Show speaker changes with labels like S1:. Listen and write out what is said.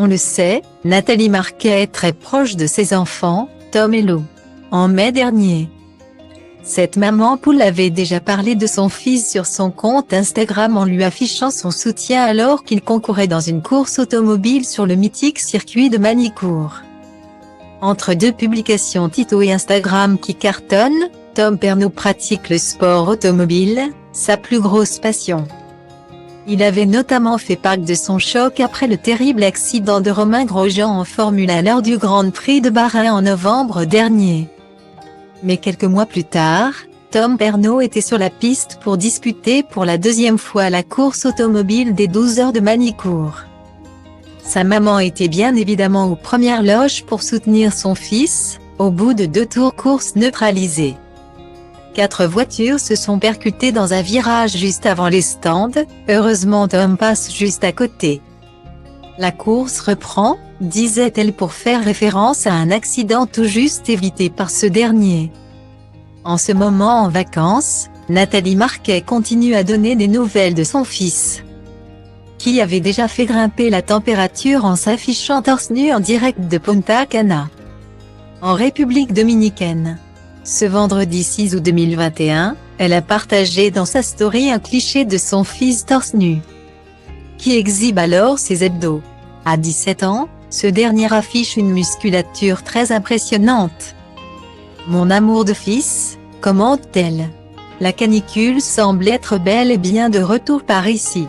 S1: On le sait, Nathalie Marquet est très proche de ses enfants, Tom et Lou. En mai dernier, cette maman poule avait déjà parlé de son fils sur son compte Instagram en lui affichant son soutien alors qu'il concourait dans une course automobile sur le mythique circuit de Manicourt. Entre deux publications Tito et Instagram qui cartonnent, Tom Pernaut pratique le sport automobile, sa plus grosse passion. Il avait notamment fait part de son choc après le terrible accident de Romain Grosjean en Formule 1 lors du Grand Prix de Bahreïn en novembre dernier. Mais quelques mois plus tard, Tom Pernaut était sur la piste pour disputer pour la deuxième fois la course automobile des 12 heures de Manicourt. Sa maman était bien évidemment aux premières loges pour soutenir son fils, au bout de 2 tours course neutralisée. 4 voitures se sont percutées dans un virage juste avant les stands, heureusement Tom passe juste à côté. La course reprend, disait-elle pour faire référence à un accident tout juste évité par ce dernier. En ce moment en vacances, Nathalie Marquet continue à donner des nouvelles de son fils, qui avait déjà fait grimper la température en s'affichant torse nu en direct de Punta Cana, en République dominicaine. Ce vendredi 6 août 2021, elle a partagé dans sa story un cliché de son fils torse nu, qui exhibe alors ses abdos. À 17 ans, ce dernier affiche une musculature très impressionnante. Mon amour de fils, commente-t-elle. La canicule semble être bel et bien de retour par ici.